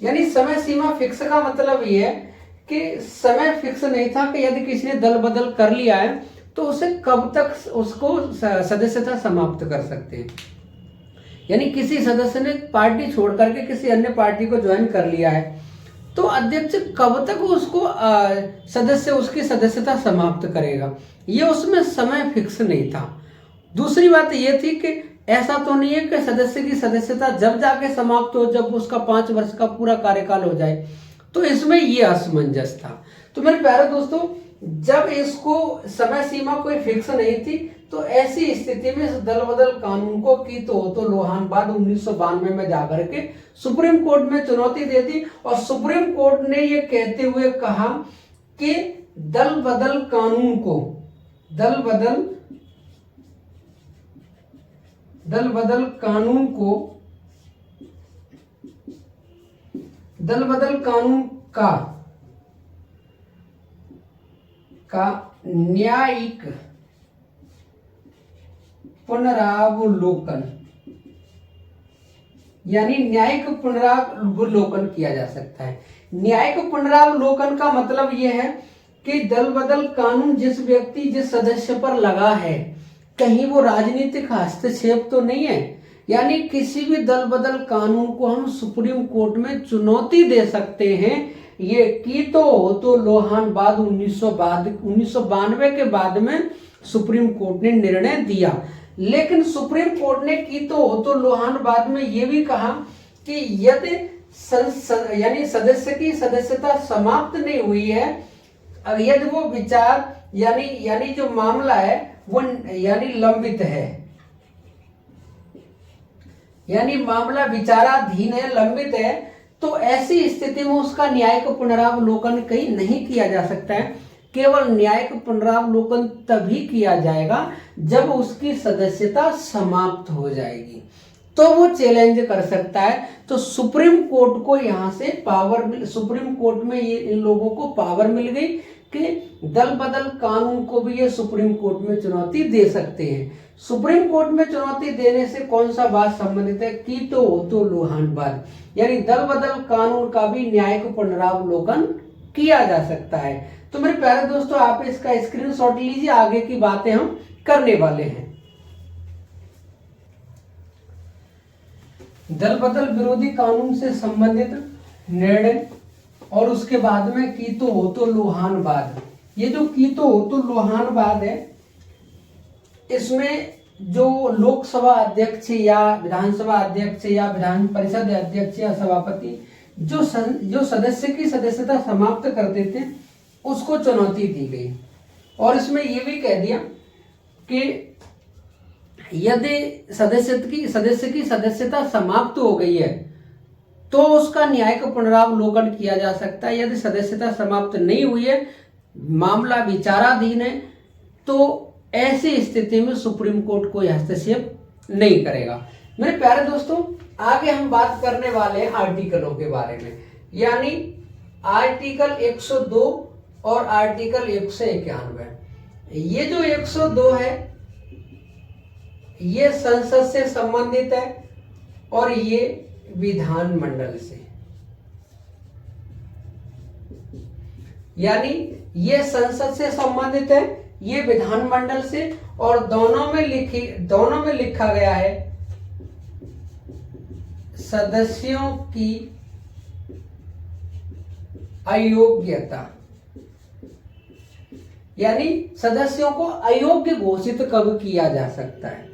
यानी समय सीमा फिक्स का मतलब ये है कि समय फिक्स नहीं था कि यदि किसी ने दल बदल कर लिया है तो उसे कब तक उसको सदस्यता समाप्त कर सकते हैं। यानी किसी सदस्य ने पार्टी छोड़ करके किसी अन्य पार्टी को ज्वाइन कर लिया है तो अध्यक्ष कब तक उसको सदस्य उसकी सदस्यता समाप्त करेगा, ये उसमें समय फिक्स नहीं था। दूसरी बात ये थी कि ऐसा तो नहीं है कि सदस्य की सदस्यता जब जाके समाप्त हो, जब उसका 5 वर्ष का पूरा कार्यकाल हो जाए, तो इसमें ये असमंजस था। तो मेरे प्यारे दोस्तों, जब इसको समय सीमा कोई फिक्स नहीं थी तो ऐसी स्थिति में इस दल बदल कानून को कीतो हो तो लोहानबाद 1992 में जाकर के सुप्रीम कोर्ट में चुनौती दे दी। और सुप्रीम कोर्ट ने ये कहते हुए कहा कि दल बदल कानून को, दल बदल कानून का न्यायिक पुनरावलोकन, यानी न्यायिक पुनरावलोकन किया जा सकता है। न्यायिक पुनरावलोकन का मतलब यह है कि दल बदल कानून जिस व्यक्ति जिस सदस्य पर लगा है, कहीं वो राजनीतिक हस्तक्षेप तो नहीं है। यानी किसी भी दल बदल कानून को हम सुप्रीम कोर्ट में चुनौती दे सकते हैं। ये कीतो हो तो लोहानबाद 1992 के बाद में सुप्रीम कोर्ट ने निर्णय दिया। लेकिन सुप्रीम कोर्ट ने कीतो हो तो लोहानबाद में ये भी कहा कि यदि यानी सदस्य की सदस्यता समाप्त नहीं हुई है, यदि वो विचार यानी जो मामला है वो यानी लंबित है, यानी मामला विचाराधीन है, लंबित है, तो ऐसी स्थिति में उसका न्यायिक पुनरावलोकन कहीं नहीं किया जा सकता है। केवल न्यायिक पुनरावलोकन तभी किया जाएगा जब उसकी सदस्यता समाप्त हो जाएगी, तो वो चैलेंज कर सकता है। तो सुप्रीम कोर्ट को यहाँ से सुप्रीम कोर्ट में ये इन लोगों को पावर मिल गई कि दल बदल कानून को भी ये सुप्रीम कोर्ट में चुनौती दे सकते हैं। सुप्रीम कोर्ट में चुनौती देने से कौन सा बात संबंधित है? कीतो हो तो लोहानबाद, यानी दल बदल कानून का भी न्यायिक पुनरावलोकन किया जा सकता है। तो मेरे प्यारे दोस्तों, आप इसका स्क्रीनशॉट लीजिए, आगे की बातें हम करने वाले हैं। दल बदल विरोधी कानून से संबंधित निर्णय और उसके बाद में कीतो हो तो लोहानबाद। ये जो कीतो हो तो लोहानबाद है, इसमें जो लोकसभा अध्यक्ष या विधानसभा अध्यक्ष या विधान परिषद अध्यक्ष या सभापति जो सदस्य की सदस्यता समाप्त कर देते उसको चुनौती दी गई। और इसमें यह भी कह दिया कि यदि सदस्य की सदस्यता समाप्त हो गई है तो उसका न्यायिक पुनरावलोकन किया जा सकता है। यदि सदस्यता समाप्त नहीं हुई है, मामला विचाराधीन है, तो ऐसी स्थिति में सुप्रीम कोर्ट कोई हस्तक्षेप नहीं करेगा। मेरे प्यारे दोस्तों, आगे हम बात करने वाले हैं आर्टिकलों के बारे में, यानी आर्टिकल 102 और आर्टिकल 191। ये जो 102 है ये संसद से संबंधित है और ये विधानमंडल से, यानी ये संसद से संबंधित है, ये विधानमंडल से, और दोनों में लिखा गया है सदस्यों की अयोग्यता, यानी सदस्यों को अयोग्य घोषित कब किया जा सकता है।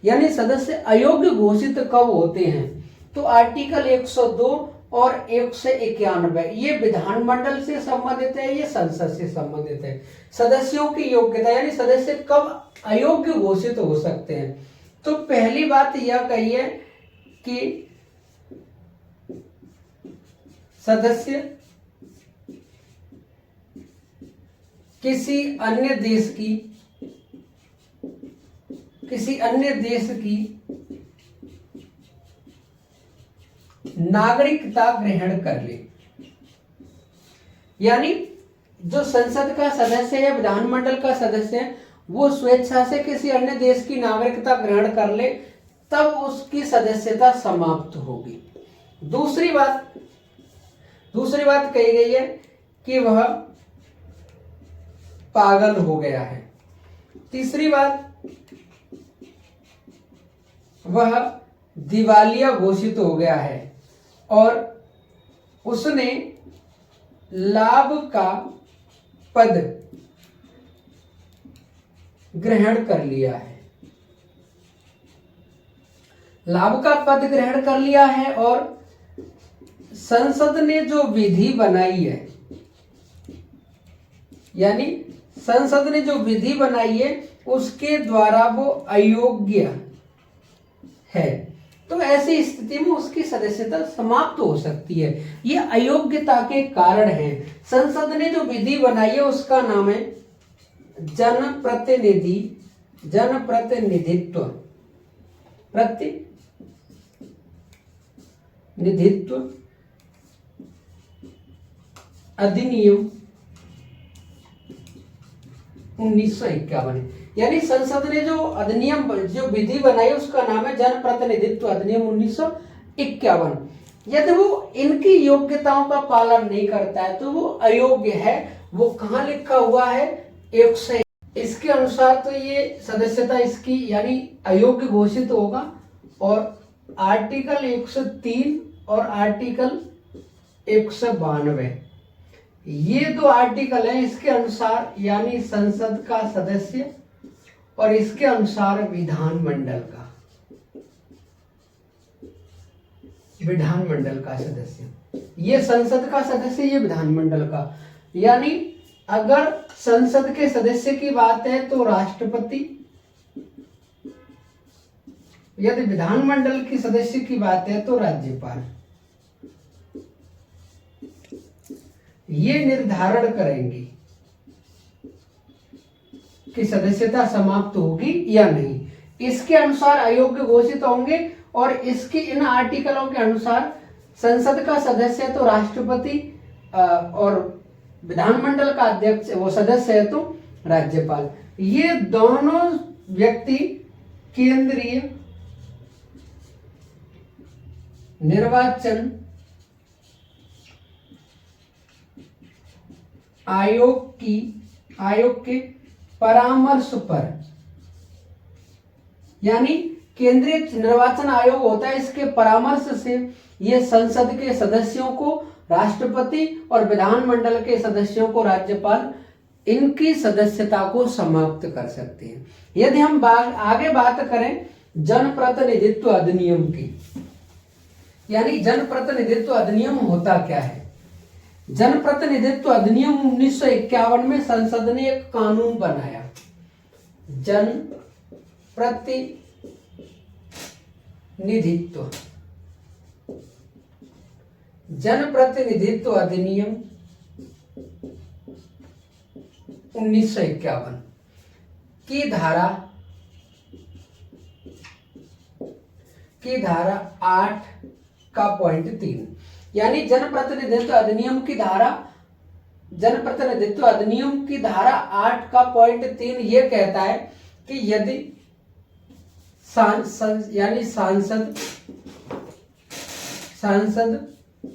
यानी सदस्य अयोग्य घोषित कब होते हैं तो आर्टिकल 102 और 191 ये विधानमंडल से संबंधित है, ये संसद से संबंधित है। सदस्यों की योग्यता यानी सदस्य कब अयोग्य घोषित हो सकते हैं। तो पहली बात यह कही है कि सदस्य किसी अन्य देश की नागरिकता ग्रहण कर ले। यानी जो संसद का सदस्य है, विधानमंडल का सदस्य है, वो स्वेच्छा से किसी अन्य देश की नागरिकता ग्रहण कर ले, तब उसकी सदस्यता समाप्त होगी। दूसरी बात कही गई है कि वह पागल हो गया है। तीसरी बात, वह दिवालिया घोषित हो गया है और उसने लाभ का पद ग्रहण कर लिया है। लाभ का पद ग्रहण कर लिया है और संसद ने जो विधि बनाई है, यानी संसद ने जो विधि बनाई है उसके द्वारा वो अयोग्य है, तो ऐसी स्थिति में उसकी सदस्यता समाप्त हो सकती है। ये अयोग्यता के कारण है। संसद ने जो विधि बनाई है उसका नाम है प्रतिनिधित्व अधिनियम 1951। यानी संसद ने जो अधिनियम जो विधि बनाई उसका नाम है जनप्रतिनिधित्व अधिनियम 1951। यदि वो इनकी योग्यताओं का पालन नहीं करता है तो वो अयोग्य है। वो कहाँ लिखा हुआ है? 101। इसके अनुसार तो ये सदस्यता इसकी यानी अयोग्य घोषित होगा। और आर्टिकल 103 और आर्टिकल 192 ये दो आर्टिकल हैं। इसके अनुसार यानी संसद का सदस्य और इसके अनुसार विधानमंडल का सदस्य। ये संसद का सदस्य, ये विधानमंडल का। यानी अगर संसद के सदस्य की बात है तो राष्ट्रपति, यदि विधानमंडल की सदस्य की बात है तो राज्यपाल। ये निर्धारण करेंगे कि सदस्यता समाप्त होगी या नहीं। इसके अनुसार अयोग्य घोषित होंगे और इसके इन आर्टिकलों के अनुसार संसद का सदस्य तो राष्ट्रपति और विधानमंडल का अध्यक्ष वो सदस्य है तो राज्यपाल। ये दोनों व्यक्ति केंद्रीय निर्वाचन आयोग के परामर्श पर, यानी केंद्रीय निर्वाचन आयोग होता है, इसके परामर्श से ये संसद के सदस्यों को राष्ट्रपति और विधानमंडल के सदस्यों को राज्यपाल इनकी सदस्यता को समाप्त कर सकते हैं। यदि हम आगे बात करें जनप्रतिनिधित्व अधिनियम की, यानी जनप्रतिनिधित्व अधिनियम होता क्या है? जनप्रतिनिधित्व अधिनियम 1951 में संसद ने एक कानून बनाया, जनप्रतिनिधित्व अधिनियम 1951 की धारा 8 का पॉइंट 3, यानी जनप्रतिनिधित्व अधिनियम की धारा 8 का पॉइंट 3 ये कहता है कि यदि सांसद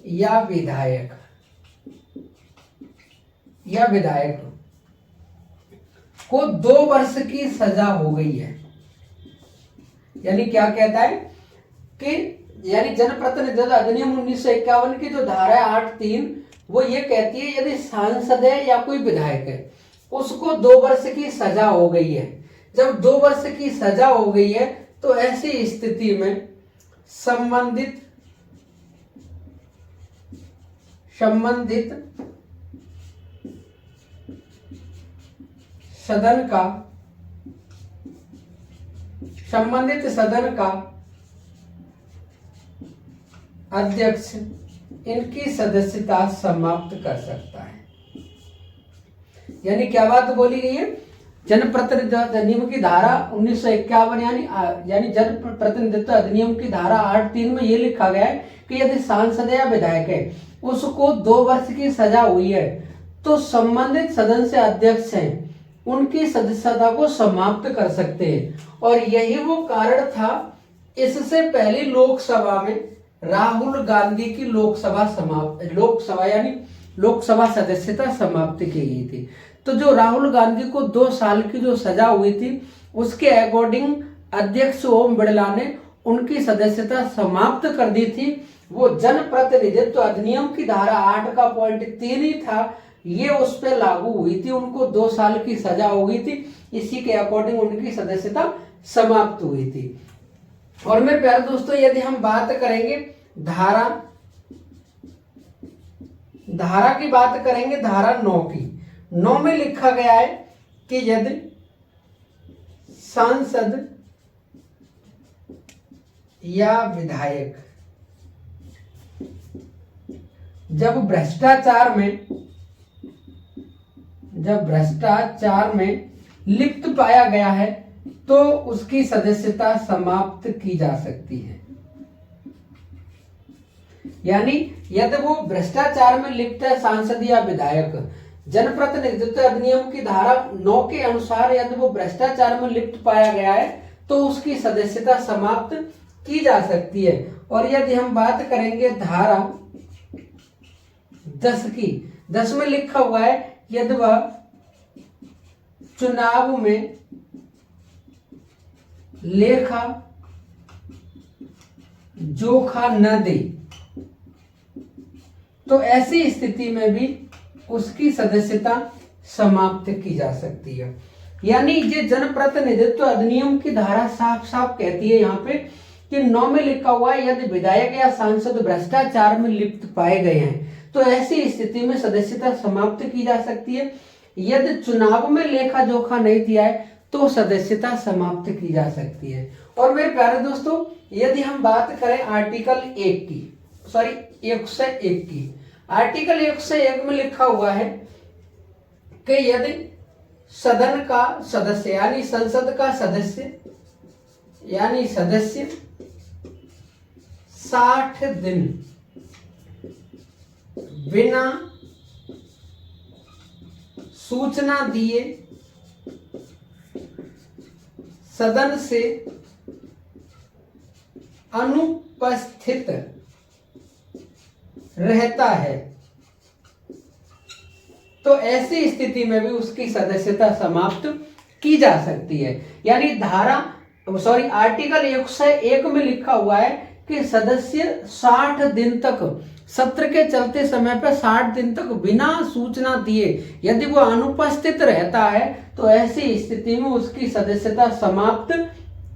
या विधायक को 2 वर्ष की सजा हो गई है, यानी क्या कहता है कि यानी जनप्रतिनिधित्व अधिनियम 1951 की जो धारा है 8(3) वो ये कहती है यदि सांसद है या कोई विधायक है उसको 2 वर्ष की सजा हो गई है। जब 2 वर्ष की सजा हो गई है तो ऐसी स्थिति में संबंधित संबंधित सदन का अध्यक्ष इनकी सदस्यता समाप्त कर सकता है। यानी क्या बात बोली गई है? जनप्रतिनिधित्व अधिनियम की धारा 1951 यानी जनप्रतिनिधित्व अधिनियम की धारा 8(3) में ये लिखा गया है कि यदि सांसद या विधायक है उसको 2 वर्ष की सजा हुई है तो संबंधित सदन से अध्यक्ष हैं उनकी सदस्यता को समाप्त कर सकते हैं। और यही वो कारण था, इससे पहले लोकसभा में राहुल गांधी की लोकसभा सदस्यता समाप्त की गई थी। तो जो राहुल गांधी को 2 साल की जो सजा हुई थी उसके अकॉर्डिंग अध्यक्ष ओम बिरला ने उनकी सदस्यता समाप्त कर दी थी। वो जनप्रतिनिधित्व अधिनियम की धारा 8 का पॉइंट 3 ही था, ये उस पर लागू हुई थी। उनको 2 साल की सजा हो गई थी, इसी के अकॉर्डिंग उनकी सदस्यता समाप्त हुई थी। और मेरे प्यारे दोस्तों, यदि हम बात करेंगे धारा की बात करेंगे, धारा 9 में लिखा गया है कि यदि सांसद या विधायक जब भ्रष्टाचार में लिप्त पाया गया है तो उसकी सदस्यता समाप्त की जा सकती है। यानी यदि वो भ्रष्टाचार में लिप्त है सांसद या विधायक, जनप्रतिनिधित्व अधिनियम की धारा 9 के अनुसार यदि वो भ्रष्टाचार में लिप्त पाया गया है तो उसकी सदस्यता समाप्त की जा सकती है। और यदि हम बात करेंगे धारा 10 की, 10 में लिखा हुआ है यदि वह चुनाव में लेखा जोखा न दे तो ऐसी स्थिति में भी उसकी सदस्यता समाप्त की जा सकती है। यानी ये जनप्रतिनिधित्व अधिनियम की धारा साफ साफ कहती है यहाँ पे कि 9 में लिखा हुआ है यदि विधायक या सांसद भ्रष्टाचार में लिप्त पाए गए हैं तो ऐसी स्थिति में सदस्यता समाप्त की जा सकती है। यदि चुनाव में लेखा जोखा नहीं दिया है तो सदस्यता समाप्त की जा सकती है। और मेरे प्यारे दोस्तों, यदि हम बात करें आर्टिकल 101 की, आर्टिकल 101 में लिखा हुआ है कि यदि सदन का सदस्य यानी संसद का सदस्य 60 दिन बिना सूचना दिए सदन से अनुपस्थित रहता है तो ऐसी स्थिति में भी उसकी सदस्यता समाप्त की जा सकती है। यानी आर्टिकल 101 में लिखा हुआ है कि सदस्य 60 दिन तक सत्र के चलते समय पर 60 दिन तक बिना सूचना दिए यदि वो अनुपस्थित रहता है तो ऐसी स्थिति में उसकी सदस्यता समाप्त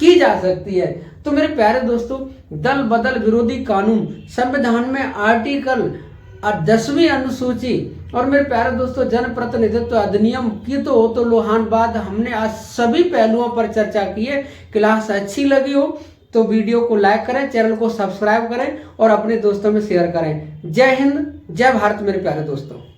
की जा सकती है। तो मेरे प्यारे दोस्तों, दल बदल विरोधी कानून संविधान में आर्टिकल 10वीं अनुसूची और मेरे प्यारे दोस्तों जनप्रतिनिधित्व अधिनियम की तो लोहान बाद हमने आज सभी पहलुओं पर चर्चा की है। क्लास अच्छी लगी हो तो वीडियो को लाइक करें, चैनल को सब्सक्राइब करें और अपने दोस्तों में शेयर करें। जय हिंद, जय भारत मेरे प्यारे दोस्तों।